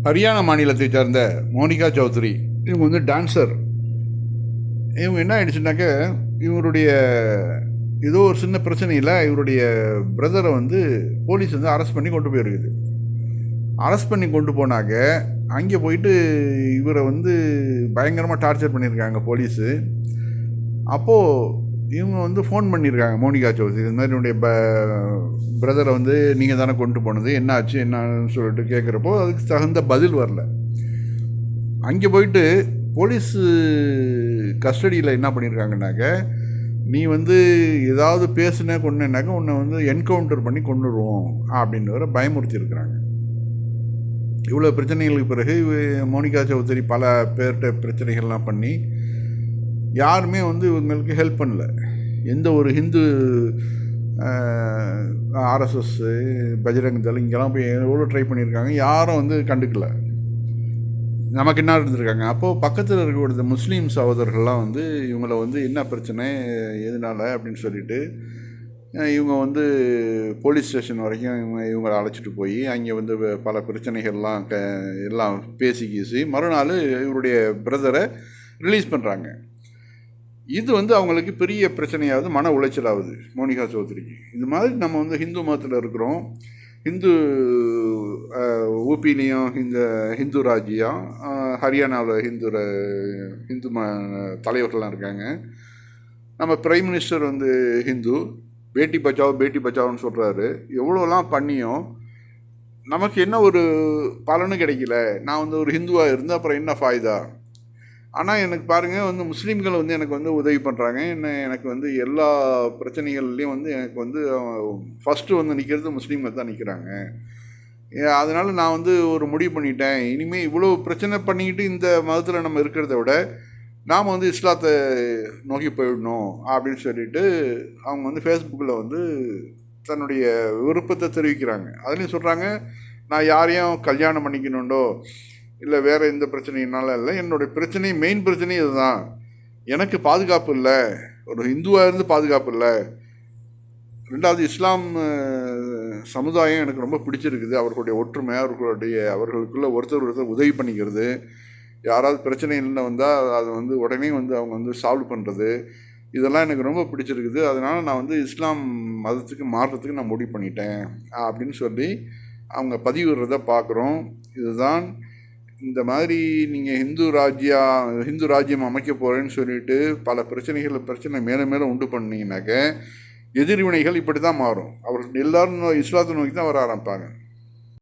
ஹரியானா மாநிலத்தை சார்ந்த மோனிகா சௌத்ரி. இவங்க வந்து டான்ஸர். இவங்க என்ன ஆயிடுச்சுனாக்க, இவருடைய ஏதோ ஒரு சின்ன பிரச்சனையில் இவருடைய பிரதரை வந்து போலீஸ் வந்து அரெஸ்ட் பண்ணி கொண்டு போயிருக்குது. அரெஸ்ட் பண்ணி கொண்டு போனாங்க. அங்கே போயிட்டு இவரை வந்து பயங்கரமாக டார்ச்சர் பண்ணியிருக்காங்க போலீஸு. அப்போது இவங்க வந்து ஃபோன் பண்ணியிருக்காங்க மோனிகா சௌத்ரி. இது மாதிரி என்னுடைய பிரதரை வந்து நீங்கள் தானே கொண்டு போனது, என்ன ஆச்சு என்னன்னு சொல்லிட்டு கேட்குறப்போ அதுக்கு தகுந்த பதில் வரல. அங்கே போயிட்டு போலீஸு கஸ்டடியில் என்ன பண்ணியிருக்காங்கனாக்க, நீ வந்து ஏதாவது பேசுன கொண்டேனாக்க உன்னை வந்து என்கவுண்டர் பண்ணி கொண்டுடுவோம் அப்படின்னு வேற பயமுறுத்தியிருக்கிறாங்க. இவ்வளோ பிரச்சனைகளுக்கு பிறகு மோனிகா சௌத்ரி பல பேர்கிட்ட பிரச்சனைகள்லாம் பண்ணி யாருமே வந்து இவங்களுக்கு ஹெல்ப் பண்ணல. எந்த ஒரு ஹிந்து ஆர்எஸ்எஸ், பஜ்ரங் தள் இங்கெல்லாம் போய் எவ்வளோ ட்ரை பண்ணியிருக்காங்க, யாரும் வந்து கண்டுக்கல. நமக்கு என்ன இருந்திருக்காங்க. அப்போது பக்கத்தில் இருக்கக்கூடிய முஸ்லீம் சகோதரர்கள்லாம் வந்து இவங்கள வந்து என்ன பிரச்சனை எதனால அப்படின்னு சொல்லிட்டு இவங்க வந்து போலீஸ் ஸ்டேஷன் வரைக்கும் இவங்களை அழைச்சிட்டு போய் அங்கே வந்து பல பிரச்சனைகள்லாம் எல்லாம் பேசி மறுநாள் இவருடைய பிரதரை ரிலீஸ் பண்ணுறாங்க. இது வந்து அவங்களுக்கு பெரிய பிரச்சனையாவது, மன உளைச்சலாகுது மோனிகா சௌத்ரிக்கு. இது மாதிரி நம்ம வந்து ஹிந்து மதத்தில் இருக்கிறோம். ஹிந்து ஊபிலையும் ஹிந்து ராஜ்யம், ஹரியானாவில் ஹிந்து தலைவர்கள்லாம் இருக்காங்க. நம்ம பிரைம் மினிஸ்டர் வந்து ஹிந்து, பேட்டி பச்சாவோன்னு சொல்கிறாரு. எவ்வளோலாம் பண்ணியும் நமக்கு என்ன ஒரு பலனும் கிடைக்கல. நான் வந்து ஒரு ஹிந்துவாக இருந்து அப்புறம் என்ன ஃபாய்தா? ஆனால் எனக்கு பாருங்கள் வந்து முஸ்லீம்கள் வந்து எனக்கு வந்து உதவி பண்ணுறாங்க. எனக்கு வந்து எல்லா பிரச்சனைகள்லேயும் வந்து எனக்கு வந்து ஃபஸ்ட்டு வந்து நிற்கிறது முஸ்லீம்கள் தான் நிற்கிறாங்க. அதனால் நான் வந்து ஒரு முடிவு பண்ணிட்டேன், இனிமேல் இவ்வளோ பிரச்சனை பண்ணிக்கிட்டு இந்த மதத்தில் நம்ம இருக்கிறத விட நாம் வந்து இஸ்லாத்தை நோக்கி போயிடணும் அப்படின்னு சொல்லிட்டு அவங்க வந்து ஃபேஸ்புக்கில் வந்து தன்னுடைய விருப்பத்தை தெரிவிக்கிறாங்க. அதுலேயும் சொல்கிறாங்க, நான் யாரையும் கல்யாணம் பண்ணிக்கணுண்டோ இல்லை வேறு எந்த பிரச்சனையினால இல்லை, என்னுடைய பிரச்சனை மெயின் பிரச்சனை இதுதான். எனக்கு பாதுகாப்பு இல்லை, ஒரு ஹிந்துவாக இருந்து பாதுகாப்பு இல்லை. ரெண்டாவது இஸ்லாம் சமுதாயம் எனக்கு ரொம்ப பிடிச்சிருக்குது. அவர்களுடைய ஒற்றுமை, அவர்களுக்குள்ள ஒருத்தர் உதவி பண்ணிக்கிறது, யாராவது பிரச்சனை இல்லை வந்தால் அதை வந்து உடனே வந்து அவங்க வந்து சால்வ் பண்ணுறது, இதெல்லாம் எனக்கு ரொம்ப பிடிச்சிருக்குது. அதனால் நான் வந்து இஸ்லாம் மதத்துக்கு மாறுறதுக்கு நான் முடிவு பண்ணிட்டேன் அப்படின்னு சொல்லி அவங்க பதிவிடுறத பார்க்குறோம். இதுதான் இந்த மாதிரி நீங்கள் ஹிந்து ராஜ்யம் அமைக்க போகிறேன்னு சொல்லிட்டு பல பிரச்சனை மேலே உண்டு பண்ணிங்கனாக்க எதிர்வினைகள் இப்படி தான் மாறும். அவர்கள் எல்லோரும் இஸ்லாத்தை நோக்கி தான் வர ஆரம்பிப்பாங்க.